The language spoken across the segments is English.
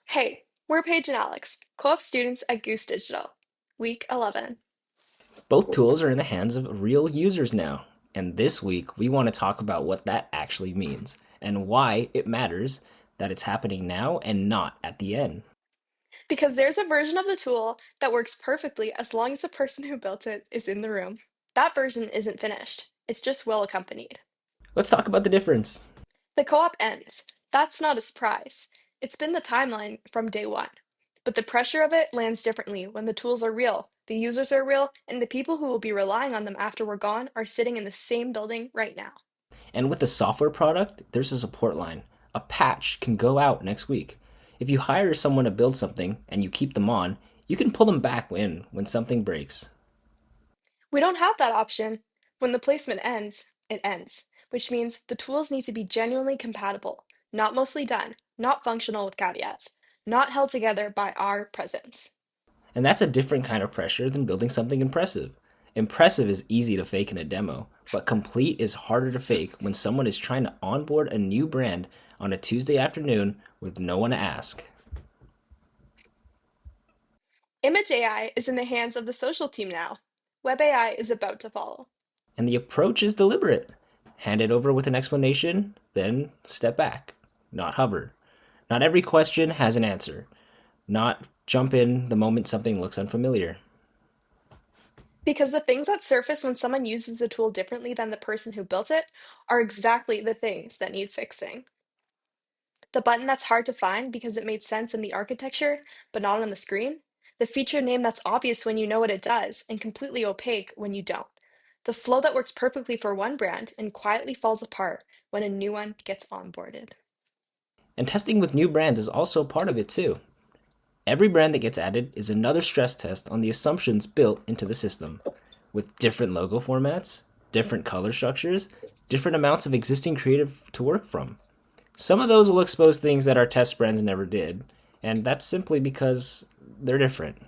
Hey, we're Paige and Alex, co-op students at Goose Digital. Week 11. Both tools are in the hands of real users now, and this week we want to talk about what that actually means and why it matters that it's happening now and not at the end. Because there's a version of the tool that works perfectly as long as the person who built it is in the room. That version isn't finished. It's just well accompanied. Let's talk about the difference. The co-op ends. That's not a surprise. It's been the timeline from day one. But the pressure of it lands differently when the tools are real, the users are real, and the people who will be relying on them after we're gone are sitting in the same building right now. And with the software product, there's a support line. A patch can go out next week. If you hire someone to build something and you keep them on, you can pull them back in when something breaks. We don't have that option. When the placement ends, it ends, which means the tools need to be genuinely compatible, not mostly done, not functional with caveats, not held together by our presence. And that's a different kind of pressure than building something impressive. Impressive is easy to fake in a demo, but complete is harder to fake when someone is trying to onboard a new brand on a Tuesday afternoon with no one to ask. Image AI is in the hands of the social team now. Web AI is about to follow. And the approach is deliberate. Hand it over with an explanation, then step back. Not hover. Not every question has an answer. Not jump in the moment something looks unfamiliar. Because the things that surface when someone uses a tool differently than the person who built it are exactly the things that need fixing. The button that's hard to find because it made sense in the architecture, but not on the screen. The feature name that's obvious when you know what it does and completely opaque when you don't. The flow that works perfectly for one brand and quietly falls apart when a new one gets onboarded. And testing with new brands is also part of it too. Every brand that gets added is another stress test on the assumptions built into the system, with different logo formats, different color structures, different amounts of existing creative to work from. Some of those will expose things that our test brands never did, and that's simply because they're different.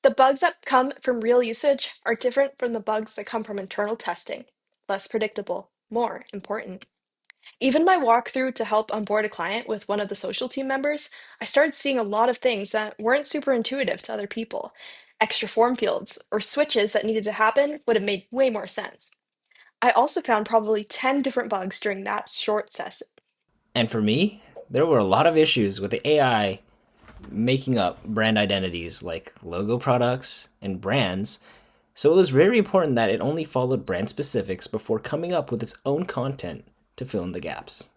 The bugs that come from real usage are different from the bugs that come from internal testing. Less predictable, more important. Even my walkthrough to help onboard a client with one of the social team members, I started seeing a lot of things that weren't super intuitive to other people. Extra form fields or switches that needed to happen would have made way more sense. I also found probably 10 different bugs during that short session. And for me, there were a lot of issues with the AI making up brand identities like logo products and brands, so it was very important that it only followed brand specifics before coming up with its own content to fill in the gaps.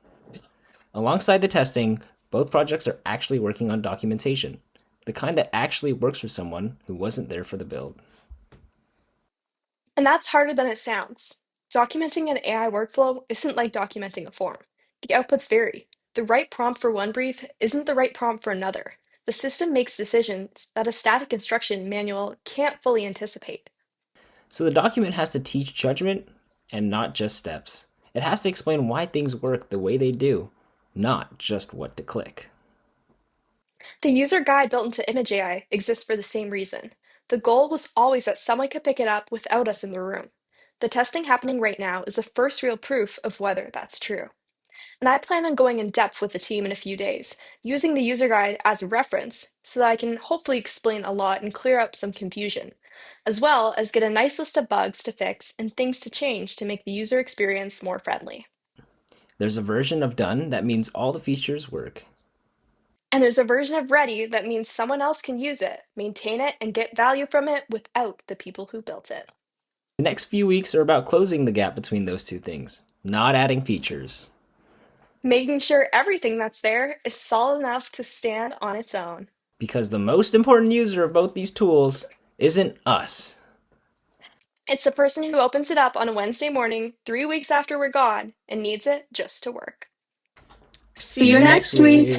Alongside the testing, both projects are actually working on documentation, the kind that actually works for someone who wasn't there for the build. And that's harder than it sounds. Documenting an AI workflow isn't like documenting a form. The outputs vary. The right prompt for one brief isn't the right prompt for another. The system makes decisions that a static instruction manual can't fully anticipate. So the document has to teach judgment and not just steps. It has to explain why things work the way they do, not just what to click. The user guide built into Image AI exists for the same reason. The goal was always that someone could pick it up without us in the room. The testing happening right now is the first real proof of whether that's true. And I plan on going in depth with the team in a few days, using the user guide as a reference so that I can hopefully explain a lot and clear up some confusion, as well as get a nice list of bugs to fix and things to change to make the user experience more friendly. There's a version of done that means all the features work. And there's a version of ready that means someone else can use it, maintain it, and get value from it without the people who built it. The next few weeks are about closing the gap between those two things, not adding features. Making sure everything that's there is solid enough to stand on its own. Because the most important user of both these tools isn't us. It's the person who opens it up on a Wednesday morning, 3 weeks after we're gone, and needs it just to work. See See you you next next week. week.